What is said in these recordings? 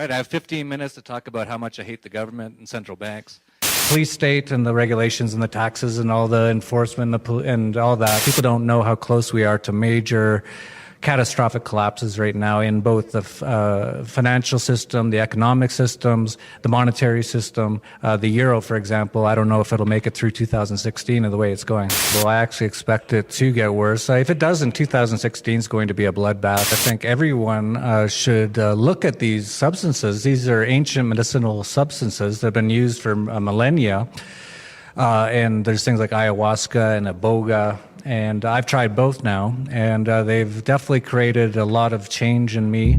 All right, I have 15 minutes to talk about how much I hate the government and central banks. Police state and the regulations and the taxes and all the enforcement and all that. People don't know how close we are to major catastrophic collapses right now in both the financial system, the economic systems, the monetary system. The euro, for example, I don't know if it'll make it through 2016 or the way it's going. Well, I actually expect it to get worse. If it doesn't, 2016 is going to be a bloodbath. I think everyone should look at these substances. These are ancient medicinal substances that have been used for millennia. And there's things like ayahuasca and Iboga, and I've tried both now, and they've definitely created a lot of change in me.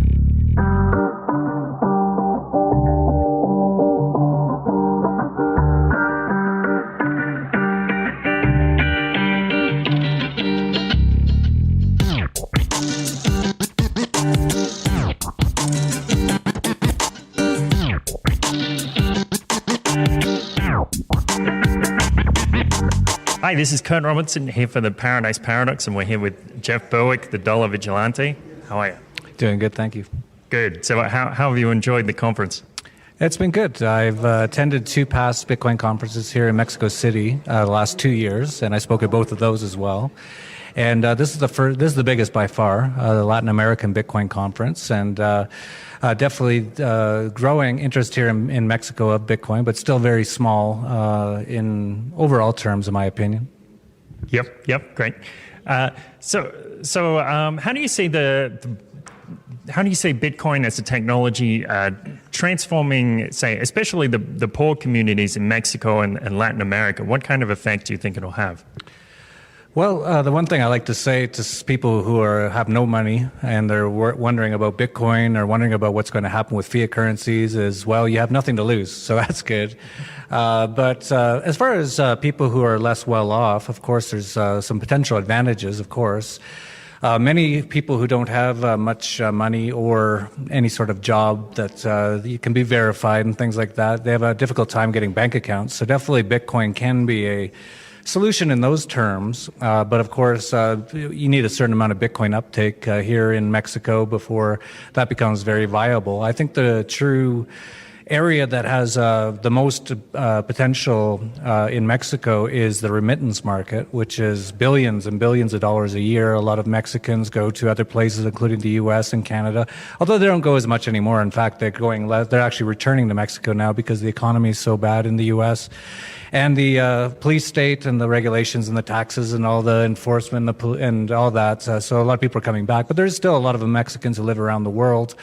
Hi, this is Kurt Robertson here for the Paradise Paradox, and we're here with Jeff Berwick, the Dollar Vigilante. How are you? Doing good, thank you. Good. So how have you enjoyed the conference? It's been good. I've attended 2 past Bitcoin conferences here in Mexico City the last 2 years, and I spoke at both of those as well. And this is the biggest by far, the Latin American Bitcoin conference, and definitely growing interest here in Mexico of Bitcoin, but still very small in overall terms, in my opinion. Yep, great. So how do you see how do you see Bitcoin as a technology transforming, say, especially the poor communities in Mexico and Latin America? What kind of effect do you think it'll have? Well, the one thing I like to say to people who have no money and they're wondering about Bitcoin or wondering about what's going to happen with fiat currencies is, well, you have nothing to lose, so that's good. But as far as people who are less well off, of course, there's some potential advantages, of course. Many people who don't have much money or any sort of job that can be verified and things like that, they have a difficult time getting bank accounts. So definitely Bitcoin can be a solution in those terms, but of course you need a certain amount of Bitcoin uptake here in Mexico before that becomes very viable. I think the true area that has the most potential in Mexico is the remittance market, which is billions and billions of dollars a year. A lot of Mexicans go to other places, including the U.S. and Canada, although they don't go as much anymore. In fact, they're actually returning to Mexico now because the economy is so bad in the U.S. And the police state and the regulations and the taxes and all the enforcement and all that. So a lot of people are coming back, but there's still a lot of Mexicans who live around the world.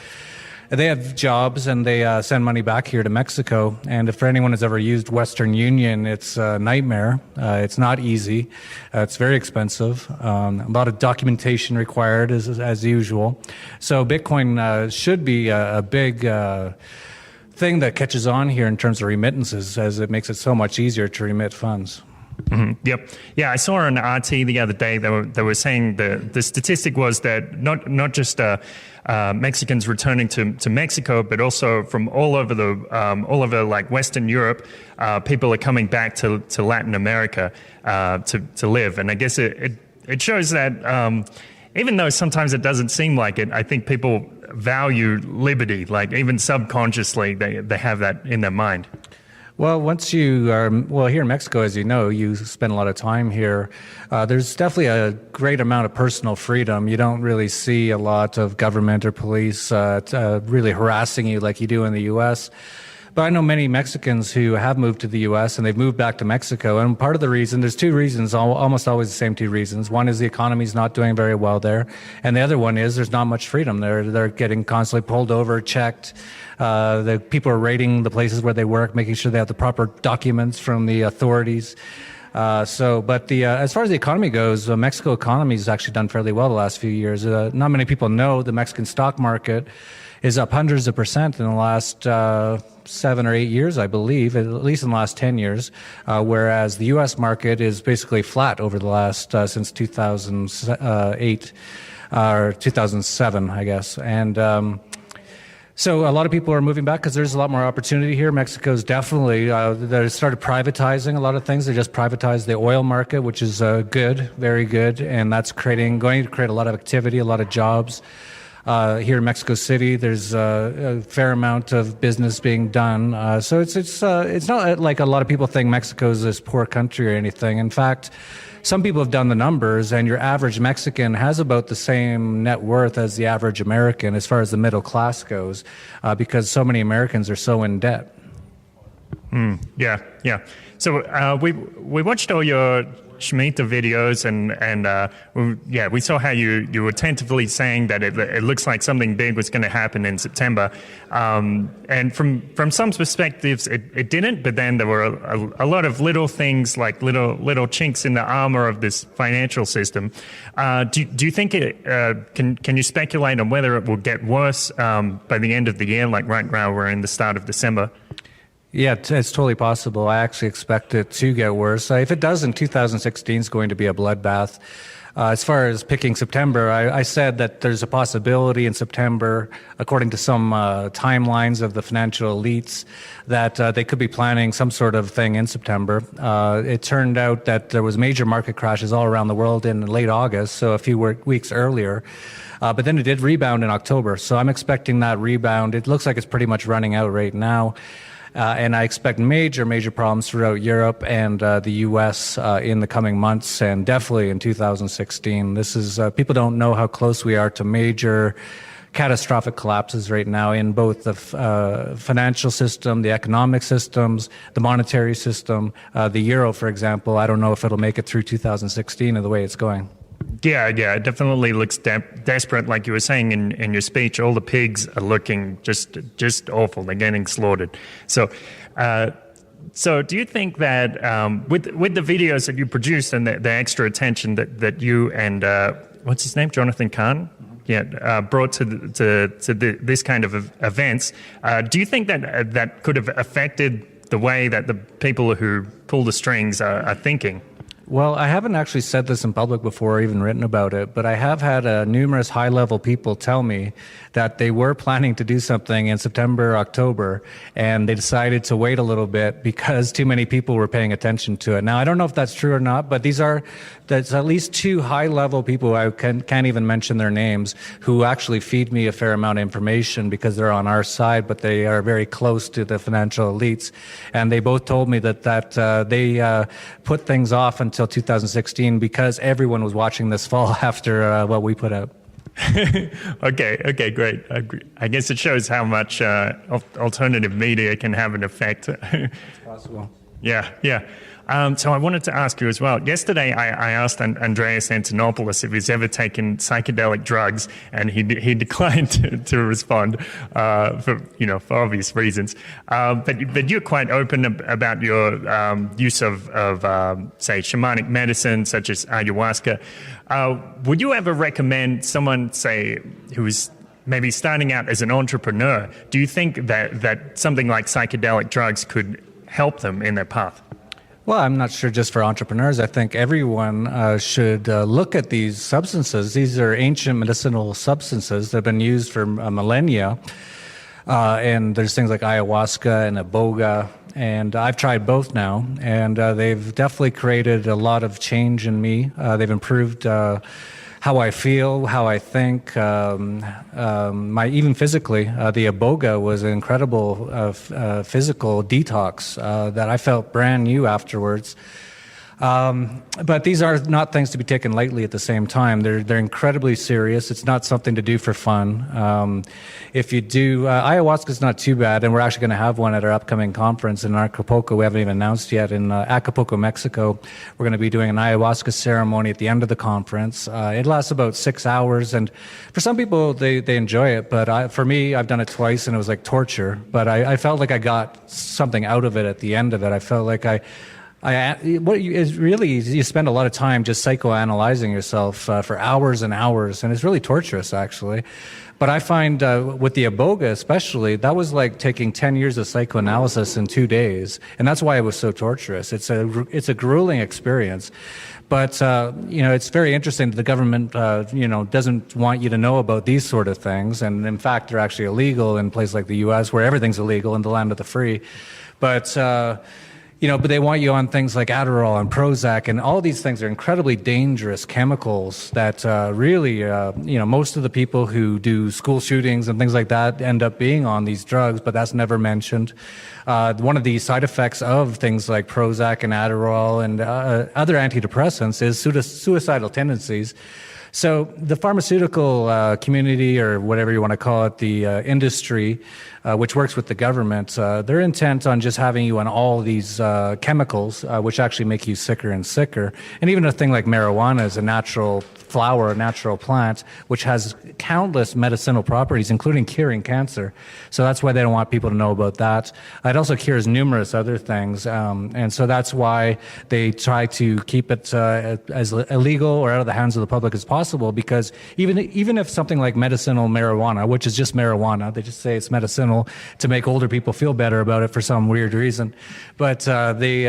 They have jobs and they send money back here to Mexico. And if anyone has ever used Western Union, it's a nightmare. It's not easy. It's very expensive. A lot of documentation required as usual. So Bitcoin should be a big thing that catches on here in terms of remittances, as it makes it so much easier to remit funds. Mm-hmm. Yep. Yeah, I saw an RT the other day. They were saying the statistic was that not just Mexicans returning to Mexico, but also from all over like Western Europe, people are coming back to Latin America to live. And I guess it shows that even though sometimes it doesn't seem like it, I think people value liberty. Like even subconsciously, they have that in their mind. Well, once you are, here in Mexico, as you know, you spend a lot of time here. There's definitely a great amount of personal freedom. You don't really see a lot of government or police really harassing you like you do in the U.S. But I know many Mexicans who have moved to the U.S. and they've moved back to Mexico. And part of the reason, there's 2 reasons, almost always the same 2 reasons. One is the economy's not doing very well there. And the other one is there's not much freedom. They're getting constantly pulled over, checked. The people are raiding the places where they work, making sure they have the proper documents from the authorities. As far as the economy goes, the Mexico economy has actually done fairly well the last few years. Not many people know the Mexican stock market is up hundreds of percent in the last 7 or 8 years, I believe, at least in the last 10 years, whereas the U.S. market is basically flat over the last, since 2008, or 2007, I guess. And so a lot of people are moving back because there's a lot more opportunity here. Mexico's definitely, they started privatizing a lot of things. They just privatized the oil market, which is good, very good, and that's going to create a lot of activity, a lot of jobs. Here in Mexico City, there's a fair amount of business being done. So it's not like a lot of people think Mexico is this poor country or anything. In fact, some people have done the numbers, and your average Mexican has about the same net worth as the average American as far as the middle class goes, because so many Americans are so in debt. Yeah. So we watched all your Shemitah videos, and we saw how you were attentively saying that it looks like something big was going to happen in September. And from some perspectives, it didn't. But then there were a lot of little things, like little chinks in the armor of this financial system. Do you think can you speculate on whether it will get worse by the end of the year? Like right now, we're in the start of December. Yeah, it's totally possible. I actually expect it to get worse. If it doesn't, 2016 is going to be a bloodbath. As far as picking September, I said that there's a possibility in September, according to some timelines of the financial elites, that they could be planning some sort of thing in September. It turned out that there was major market crashes all around the world in late August, so a few weeks earlier. But then it did rebound in October, so I'm expecting that rebound. It looks like it's pretty much running out right now. And I expect major problems throughout Europe and the U.S. In the coming months, and definitely in 2016. This is people don't know how close we are to major catastrophic collapses right now in both the financial system, the economic systems, the monetary system. The euro, for example, I don't know if it'll make it through 2016 or the way it's going. Yeah, it definitely looks desperate. Like you were saying in your speech, all the pigs are looking just awful. They're getting slaughtered. So do you think that with the videos that you produced and the extra attention that you and what's his name, Jonathan Cahn, brought to this kind of events, do you think that could have affected the way that the people who pull the strings are thinking? Well, I haven't actually said this in public before or even written about it, but I have had numerous high-level people tell me that they were planning to do something in September, October, and they decided to wait a little bit because too many people were paying attention to it. Now, I don't know if that's true or not, but that's at least two high-level people, I can't even mention their names, who actually feed me a fair amount of information because they're on our side, but they are very close to the financial elites. And they both told me that they put things off until 2016 because everyone was watching this fall after what we put out. Okay, great. I guess it shows how much alternative media can have an effect. It's possible. Yeah. So I wanted to ask you as well. Yesterday, I asked Andreas Antonopoulos if he's ever taken psychedelic drugs, and he declined to respond for obvious reasons. But you're quite open about your use of say shamanic medicine such as ayahuasca. Would you ever recommend someone, say, who is maybe starting out as an entrepreneur? Do you think that something like psychedelic drugs could help them in their path? Well, I'm not sure just for entrepreneurs. I think everyone should look at these substances. These are ancient medicinal substances that have been used for millennia. And there's things like ayahuasca and Iboga. And I've tried both now. And they've definitely created a lot of change in me. They've improved how I feel, how I think, even physically. The Iboga was an incredible physical detox that I felt brand new afterwards. But these are not things to be taken lightly at the same time. They're incredibly serious. It's not something to do for fun. If you do, ayahuasca is not too bad, and we're actually going to have one at our upcoming conference in Acapulco. We haven't even announced yet. In Acapulco, Mexico, we're going to be doing an ayahuasca ceremony at the end of the conference. It lasts about 6 hours, and for some people, they enjoy it. But for me, I've done it twice, and it was like torture. But I felt like I got something out of it at the end of it. I felt like you spend a lot of time just psychoanalyzing yourself for hours and hours, and it's really torturous, actually. But I find with the Iboga especially, that was like taking 10 years of psychoanalysis in 2 days, and that's why it was so torturous. It's a grueling experience. But, it's very interesting that the government, doesn't want you to know about these sort of things, and in fact, they're actually illegal in places like the U.S., where everything's illegal in the land of the free. But But they want you on things like Adderall and Prozac, and all these things are incredibly dangerous chemicals that really, most of the people who do school shootings and things like that end up being on these drugs, but that's never mentioned. One of the side effects of things like Prozac and Adderall and other antidepressants is suicidal tendencies. So the pharmaceutical community, or whatever you want to call it, the industry, which works with the government, they're intent on just having you on all these chemicals, which actually make you sicker and sicker. And even a thing like marijuana is a natural flower, a natural plant, which has countless medicinal properties, including curing cancer. So that's why they don't want people to know about that. It also cures numerous other things. And so that's why they try to keep it as illegal or out of the hands of the public as possible, because even if something like medicinal marijuana, which is just marijuana, they just say it's medicinal to make older people feel better about it for some weird reason. But the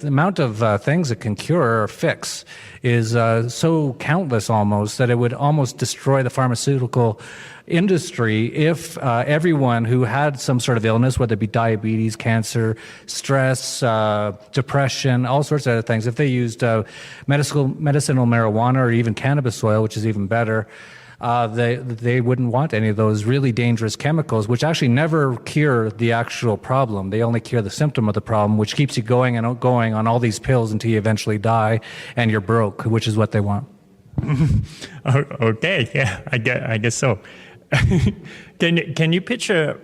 amount of things it can cure or fix is so countless almost that it would almost destroy the pharmaceutical industry if everyone who had some sort of illness, whether it be diabetes, cancer, stress, depression, all sorts of other things, if they used medicinal marijuana or even cannabis oil, which is even better, they wouldn't want any of those really dangerous chemicals, which actually never cure the actual problem. They only cure the symptom of the problem, which keeps you going and going on all these pills until you eventually die and you're broke, which is what they want. Okay, yeah, I guess so. Can you picture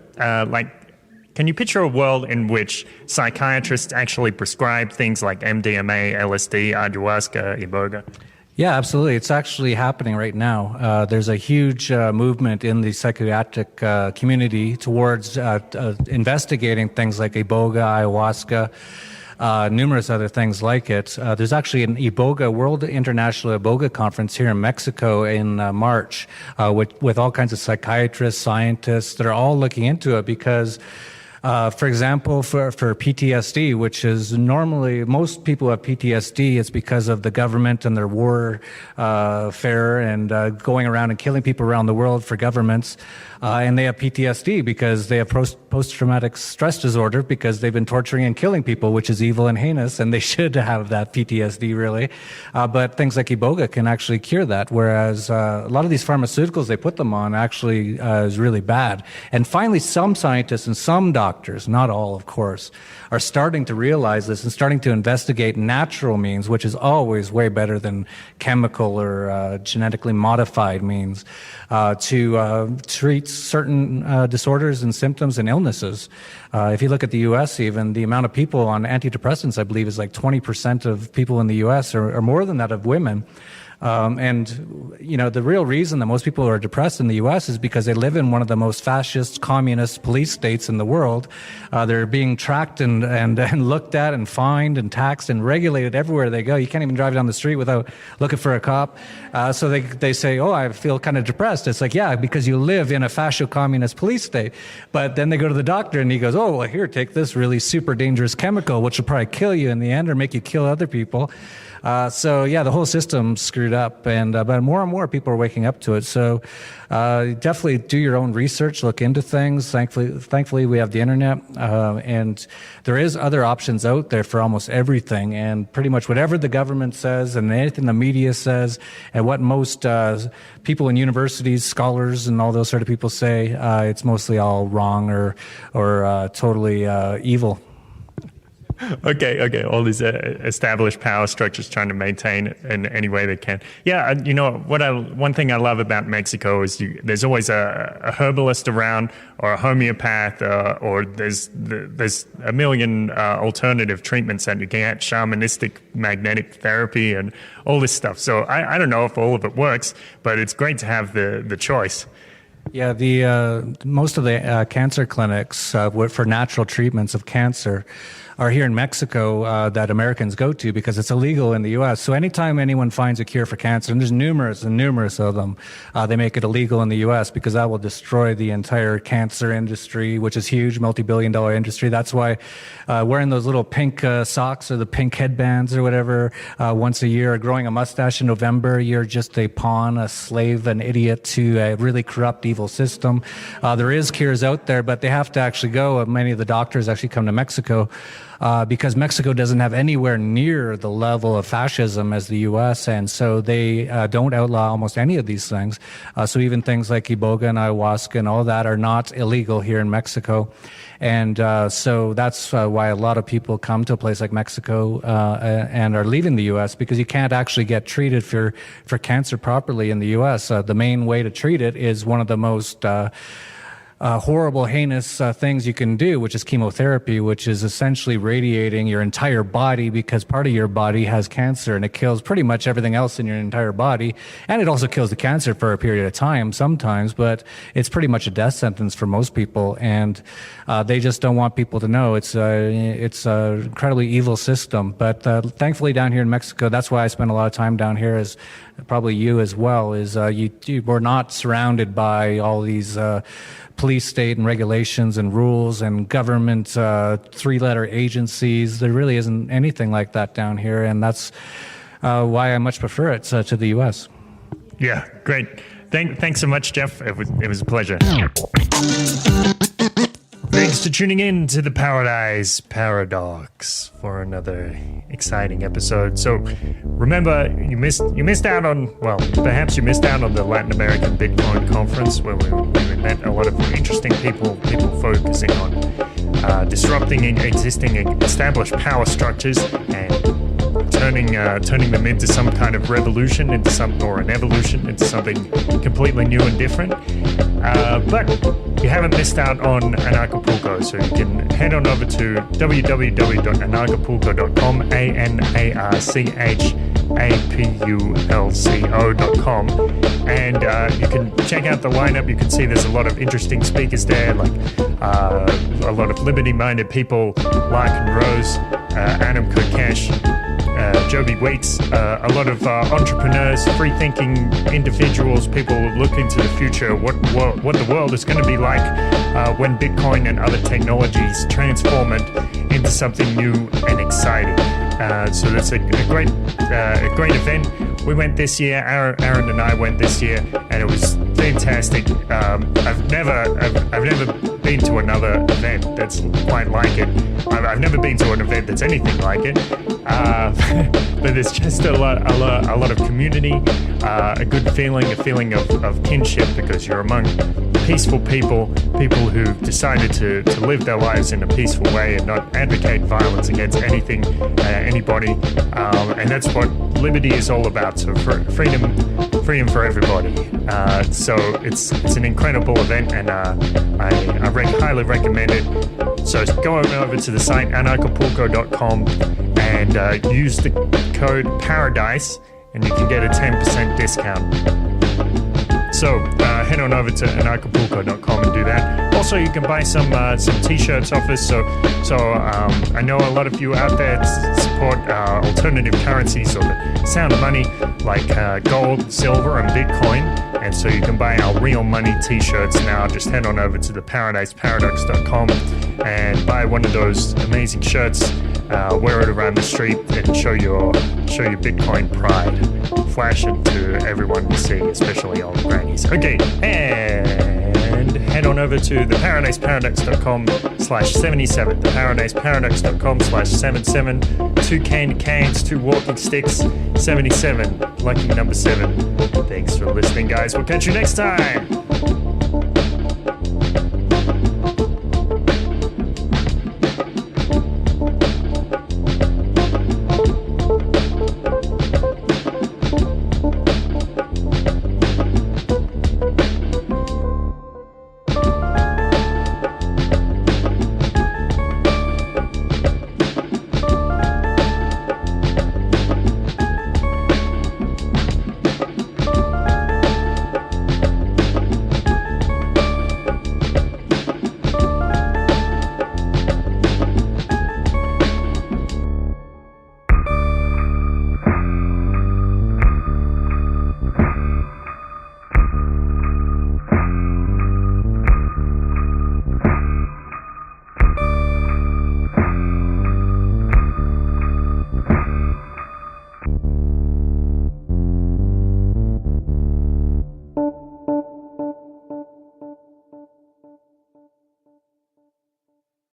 Can you picture a world in which psychiatrists actually prescribe things like MDMA, LSD, ayahuasca, Iboga? Yeah, absolutely. It's actually happening right now. There's a huge movement in the psychiatric community towards investigating things like Iboga, ayahuasca, numerous other things like it. There's actually an Iboga, World International Iboga Conference here in Mexico in March with all kinds of psychiatrists, scientists that are all looking into it because for example, for PTSD, which is normally, most people who have PTSD, it's because of the government and their war fare and going around and killing people around the world for governments. And they have PTSD because they have post-traumatic stress disorder because they've been torturing and killing people, which is evil and heinous, and they should have that PTSD, really. But things like Iboga can actually cure that, whereas a lot of these pharmaceuticals they put them on actually is really bad. And finally, some scientists and some doctors, not all, of course, are starting to realize this and starting to investigate natural means, which is always way better than chemical or genetically modified means, to treat certain disorders and symptoms and illnesses. If you look at the U.S., even the amount of people on antidepressants, I believe, is like 20% of people in the U.S. or more than that of women. And, you know, the real reason that most people are depressed in the U.S. is because they live in one of the most fascist, communist police states in the world. They're being tracked and looked at and fined and taxed and regulated everywhere they go. You can't even drive down the street without looking for a cop. So they say, oh, I feel kind of depressed. It's like, yeah, because you live in a fascio-communist police state. But then they go to the doctor and he goes, oh, well, here, take this really super dangerous chemical, which will probably kill you in the end or make you kill other people. So yeah, the whole system's screwed up, and but more and more people are waking up to it. So definitely do your own research, look into things. Thankfully, we have the internet, and there is other options out there for almost everything. And pretty much whatever the government says, and anything the media says, and what most people in universities, scholars, and all those sort of people say, it's mostly all wrong or totally evil. Okay. All these established power structures trying to maintain it in any way they can. Yeah, you know, one thing I love about Mexico is there's always a herbalist around, or a homeopath, or there's a million alternative treatments that you can get, shamanistic magnetic therapy and all this stuff. So I don't know if all of it works, but it's great to have the choice. Yeah, the most of the cancer clinics for natural treatments of cancer are here in Mexico that Americans go to because it's illegal in the U.S. So anytime anyone finds a cure for cancer, and there's numerous and numerous of them, they make it illegal in the U.S. because that will destroy the entire cancer industry, which is huge, multi-billion-dollar industry. That's why wearing those little pink socks or the pink headbands or whatever once a year, or growing a mustache in November, you're just a pawn, a slave, an idiot to a really corrupt, evil system. There is cures out there, but they have to actually go. Many of the doctors actually come to Mexico because Mexico doesn't have anywhere near the level of fascism as the U.S., and so they don't outlaw almost any of these things. So even things like Iboga and ayahuasca and all that are not illegal here in Mexico. And so that's why a lot of people come to a place like Mexico and are leaving the U.S. because you can't actually get treated for cancer properly in the U.S. The main way to treat it is one of the most horrible, heinous things you can do, which is chemotherapy, which is essentially radiating your entire body because part of your body has cancer and it kills pretty much everything else in your entire body. And it also kills the cancer for a period of time sometimes, but it's pretty much a death sentence for most people. And they just don't want people to know. It's an incredibly evil system. But thankfully down here in Mexico, that's why I spend a lot of time down here, as probably you as well, is we're not surrounded by all these police state and regulations and rules and government three-letter agencies. There really isn't anything like that down here, and that's why I much prefer it to the U.S. Yeah, great. Thanks so much, Jeff. It was a pleasure. Thanks for tuning in to the Paradise Paradox for another exciting episode. So remember, you missed out on, well, perhaps you missed out on the Latin American Bitcoin conference where we met a lot of interesting people focusing on disrupting existing established power structures and turning them into some kind of revolution, or an evolution, into something completely new and different. But you haven't missed out on Acapulco, so you can head on over to www.anarchopulco.com, ANARCHAPULCO.com, and you can check out the lineup. You can see there's a lot of interesting speakers there, like a lot of liberty-minded people, Larkin Rose, Adam Kokesh, Joby Weeks, a lot of entrepreneurs, free-thinking individuals, people looking to the future, what the world is going to be like when Bitcoin and other technologies transform it into something new and exciting. So that's a great event. We went this year. Aaron and I went this year, and it was fantastic. I've never been to another event that's quite like it. I've never been to an event that's anything like it. But there's just a lot of community, a good feeling, a feeling of kinship, because you're among peaceful people who've decided to live their lives in a peaceful way and not advocate violence against anything, anybody, and that's what liberty is all about. So freedom for everybody. So it's an incredible event, and I highly recommend it. So go over to the site anarchopulco.com and use the code PARADISE, and you can get a 10% discount. So head on over to anarchopulco.com and do that. Also, you can buy some t-shirts off us. So I know a lot of you out there support alternative currencies or the sound of money, like gold, silver, and Bitcoin. And so you can buy our real money t-shirts now. Just head on over to theparadiseparadox.com and buy one of those amazing shirts. Wear it around the street and show your Bitcoin pride. Flash it to everyone to see, especially old grannies. Okay, and head on over to theparadiseparadox.com/77. Theparadiseparadox.com/77. 2 candy canes, 2 walking sticks, 77. Lucky number 7. Thanks for listening, guys. We'll catch you next time.